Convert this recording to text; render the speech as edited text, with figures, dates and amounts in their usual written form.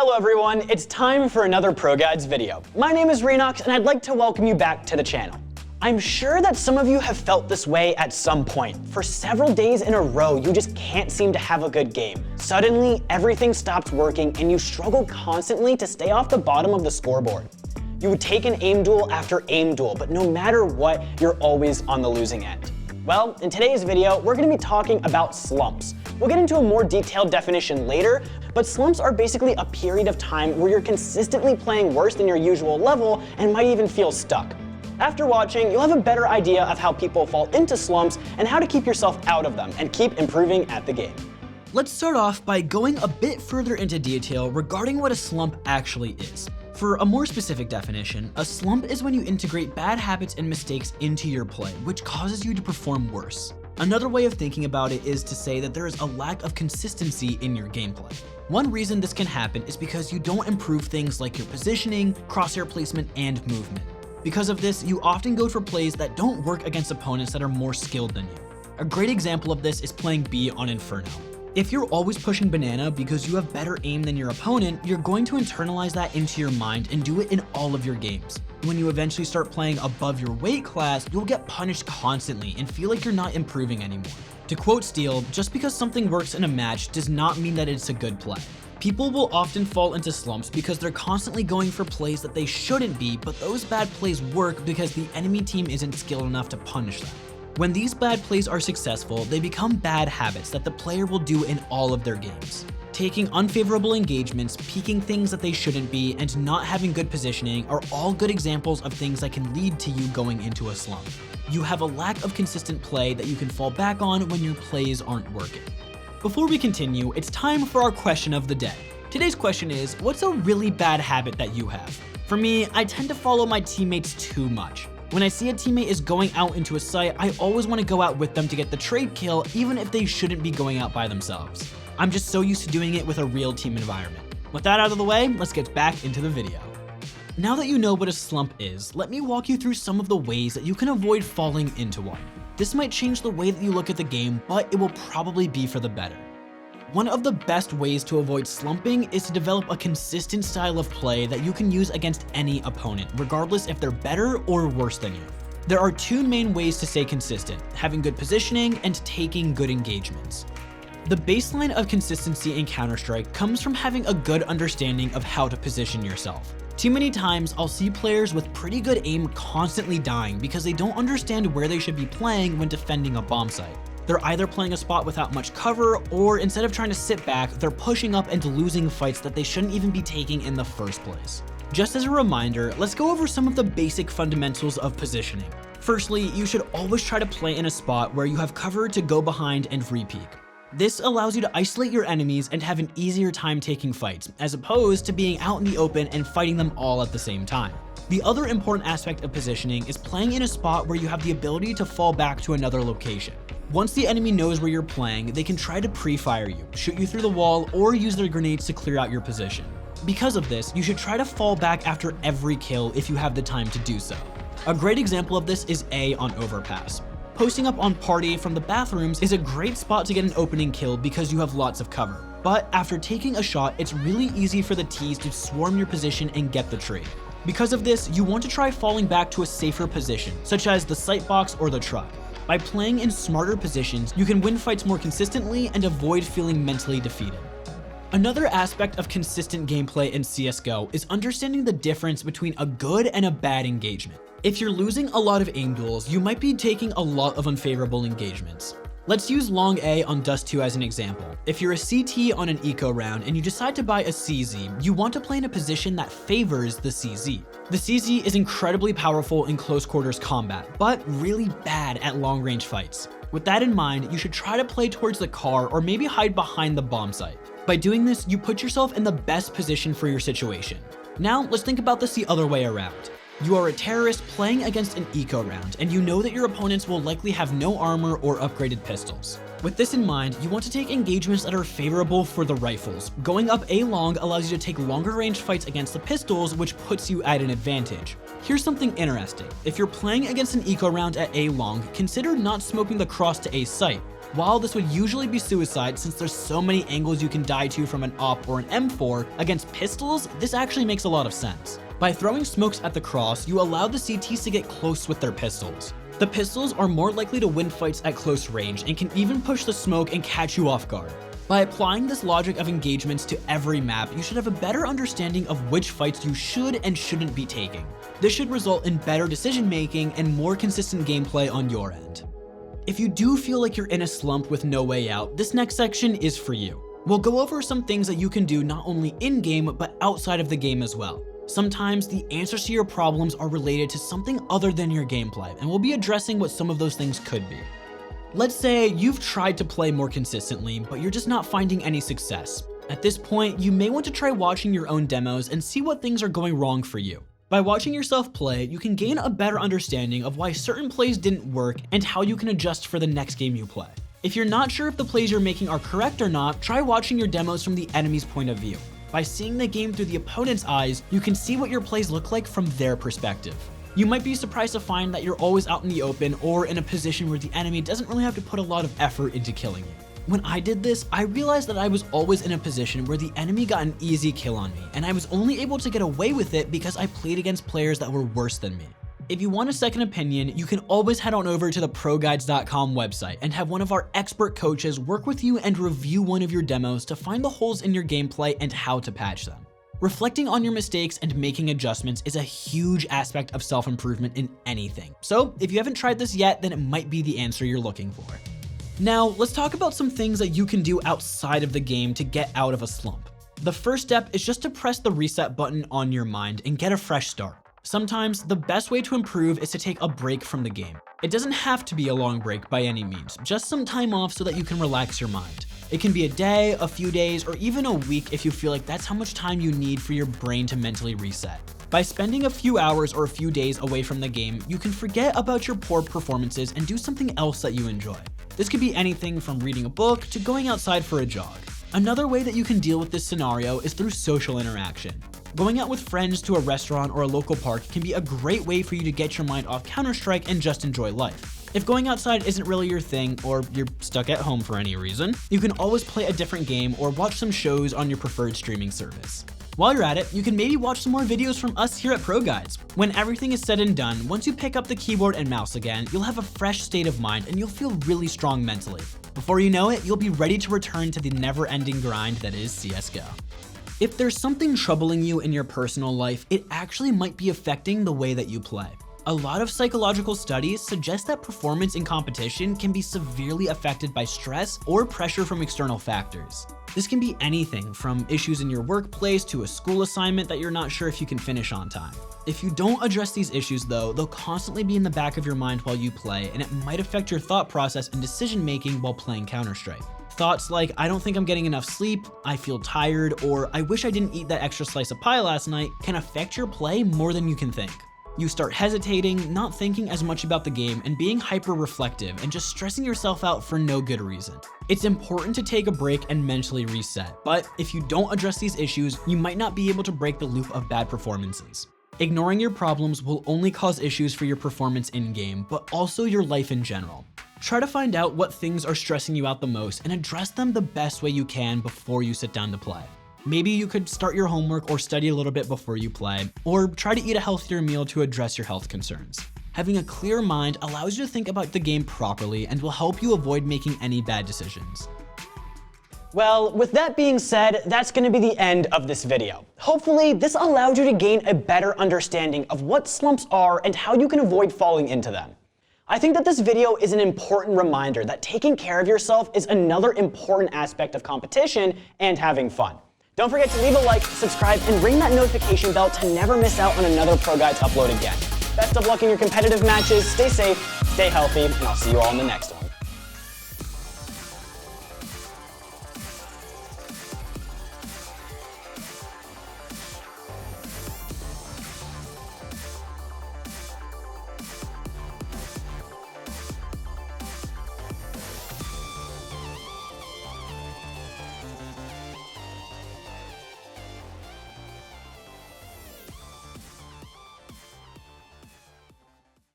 Hello everyone, it's time for another ProGuides video. My name is Renox and I'd like to welcome you back to the channel. I'm sure that some of you have felt this way at some point. For several days in a row, you just can't seem to have a good game. Suddenly, everything stops working and you struggle constantly to stay off the bottom of the scoreboard. You would take an aim duel after aim duel, but no matter what, you're always on the losing end. Well, in today's video, we're gonna be talking about slumps. We'll get into a more detailed definition later, but slumps are basically a period of time where you're consistently playing worse than your usual level and might even feel stuck. After watching, you'll have a better idea of how people fall into slumps and how to keep yourself out of them and keep improving at the game. Let's start off by going a bit further into detail regarding what a slump actually is. For a more specific definition, a slump is when you integrate bad habits and mistakes into your play, which causes you to perform worse. Another way of thinking about it is to say that there is a lack of consistency in your gameplay. One reason this can happen is because you don't improve things like your positioning, crosshair placement, and movement. Because of this, you often go for plays that don't work against opponents that are more skilled than you. A great example of this is playing B on Inferno. If you're always pushing banana because you have better aim than your opponent, you're going to internalize that into your mind and do it in all of your games. When you eventually start playing above your weight class, you'll get punished constantly and feel like you're not improving anymore. To quote Steele, just because something works in a match does not mean that it's a good play. People will often fall into slumps because they're constantly going for plays that they shouldn't be, but those bad plays work because the enemy team isn't skilled enough to punish them. When these bad plays are successful, they become bad habits that the player will do in all of their games. Taking unfavorable engagements, peeking things that they shouldn't be, and not having good positioning are all good examples of things that can lead to you going into a slump. You have a lack of consistent play that you can fall back on when your plays aren't working. Before we continue, it's time for our question of the day. Today's question is, what's a really bad habit that you have? For me, I tend to follow my teammates too much. When I see a teammate is going out into a site, I always want to go out with them to get the trade kill, even if they shouldn't be going out by themselves. I'm just so used to doing it with a real team environment. With that out of the way, let's get back into the video. Now that you know what a slump is, let me walk you through some of the ways that you can avoid falling into one. This might change the way that you look at the game, but it will probably be for the better. One of the best ways to avoid slumping is to develop a consistent style of play that you can use against any opponent, regardless if they're better or worse than you. There are two main ways to stay consistent: having good positioning and taking good engagements. The baseline of consistency in Counter-Strike comes from having a good understanding of how to position yourself. Too many times, I'll see players with pretty good aim constantly dying because they don't understand where they should be playing when defending a bomb site. They're either playing a spot without much cover, or instead of trying to sit back, they're pushing up and losing fights that they shouldn't even be taking in the first place. Just as a reminder, let's go over some of the basic fundamentals of positioning. Firstly, you should always try to play in a spot where you have cover to go behind and re-peek. This allows you to isolate your enemies and have an easier time taking fights, as opposed to being out in the open and fighting them all at the same time. The other important aspect of positioning is playing in a spot where you have the ability to fall back to another location. Once the enemy knows where you're playing, they can try to pre-fire you, shoot you through the wall, or use their grenades to clear out your position. Because of this, you should try to fall back after every kill if you have the time to do so. A great example of this is A on Overpass. Posting up on Party from the bathrooms is a great spot to get an opening kill because you have lots of cover. But after taking a shot, it's really easy for the T's to swarm your position and get the trade. Because of this, you want to try falling back to a safer position, such as the sight box or the truck. By playing in smarter positions, you can win fights more consistently and avoid feeling mentally defeated. Another aspect of consistent gameplay in CSGO is understanding the difference between a good and a bad engagement. If you're losing a lot of aim duels, you might be taking a lot of unfavorable engagements. Let's use long A on Dust 2 as an example. If you're a CT on an eco round and you decide to buy a CZ, you want to play in a position that favors the CZ. The CZ is incredibly powerful in close quarters combat, but really bad at long range fights. With that in mind, you should try to play towards the car or maybe hide behind the bomb site. By doing this, you put yourself in the best position for your situation. Now, let's think about this the other way around. You are a terrorist playing against an eco round, and you know that your opponents will likely have no armor or upgraded pistols. With this in mind, you want to take engagements that are favorable for the rifles. Going up A long allows you to take longer range fights against the pistols, which puts you at an advantage. Here's something interesting. If you're playing against an eco round at A long, consider not smoking the cross to A site. While this would usually be suicide since there's so many angles you can die to from an AWP or an M4, against pistols, this actually makes a lot of sense. By throwing smokes at the cross, you allow the CTs to get close with their pistols. The pistols are more likely to win fights at close range and can even push the smoke and catch you off guard. By applying this logic of engagements to every map, you should have a better understanding of which fights you should and shouldn't be taking. This should result in better decision making and more consistent gameplay on your end. If you do feel like you're in a slump with no way out, this next section is for you. We'll go over some things that you can do not only in-game, but outside of the game as well. Sometimes the answers to your problems are related to something other than your gameplay, and we'll be addressing what some of those things could be. Let's say you've tried to play more consistently, but you're just not finding any success. At this point, you may want to try watching your own demos and see what things are going wrong for you. By watching yourself play, you can gain a better understanding of why certain plays didn't work and how you can adjust for the next game you play. If you're not sure if the plays you're making are correct or not, try watching your demos from the enemy's point of view. By seeing the game through the opponent's eyes, you can see what your plays look like from their perspective. You might be surprised to find that you're always out in the open or in a position where the enemy doesn't really have to put a lot of effort into killing you. When I did this, I realized that I was always in a position where the enemy got an easy kill on me, and I was only able to get away with it because I played against players that were worse than me. If you want a second opinion, you can always head on over to the ProGuides.com website and have one of our expert coaches work with you and review one of your demos to find the holes in your gameplay and how to patch them. Reflecting on your mistakes and making adjustments is a huge aspect of self-improvement in anything. So if you haven't tried this yet, then it might be the answer you're looking for. Now, let's talk about some things that you can do outside of the game to get out of a slump. The first step is just to press the reset button on your mind and get a fresh start. Sometimes the best way to improve is to take a break from the game. It doesn't have to be a long break by any means, just some time off so that you can relax your mind. It can be a day, a few days, or even a week if you feel like that's how much time you need for your brain to mentally reset. By spending a few hours or a few days away from the game, you can forget about your poor performances and do something else that you enjoy. This could be anything from reading a book to going outside for a jog. Another way that you can deal with this scenario is through social interaction. Going out with friends to a restaurant or a local park can be a great way for you to get your mind off Counter-Strike and just enjoy life. If going outside isn't really your thing, or you're stuck at home for any reason, you can always play a different game or watch some shows on your preferred streaming service. While you're at it, you can maybe watch some more videos from us here at ProGuides. When everything is said and done, once you pick up the keyboard and mouse again, you'll have a fresh state of mind and you'll feel really strong mentally. Before you know it, you'll be ready to return to the never-ending grind that is CSGO. If there's something troubling you in your personal life, it actually might be affecting the way that you play. A lot of psychological studies suggest that performance in competition can be severely affected by stress or pressure from external factors. This can be anything from issues in your workplace to a school assignment that you're not sure if you can finish on time. If you don't address these issues though, they'll constantly be in the back of your mind while you play, and it might affect your thought process and decision making while playing Counter-Strike. Thoughts like, I don't think I'm getting enough sleep, I feel tired, or I wish I didn't eat that extra slice of pie last night can affect your play more than you can think. You start hesitating, not thinking as much about the game, and being hyper-reflective and just stressing yourself out for no good reason. It's important to take a break and mentally reset, but if you don't address these issues, you might not be able to break the loop of bad performances. Ignoring your problems will only cause issues for your performance in-game, but also your life in general. Try to find out what things are stressing you out the most and address them the best way you can before you sit down to play. Maybe you could start your homework or study a little bit before you play, or try to eat a healthier meal to address your health concerns. Having a clear mind allows you to think about the game properly and will help you avoid making any bad decisions. Well, with that being said, that's going to be the end of this video. Hopefully, this allowed you to gain a better understanding of what slumps are and how you can avoid falling into them. I think that this video is an important reminder that taking care of yourself is another important aspect of competition and having fun. Don't forget to leave a like, subscribe, and ring that notification bell to never miss out on another ProGuides upload again. Best of luck in your competitive matches, stay safe, stay healthy, and I'll see you all in the next one.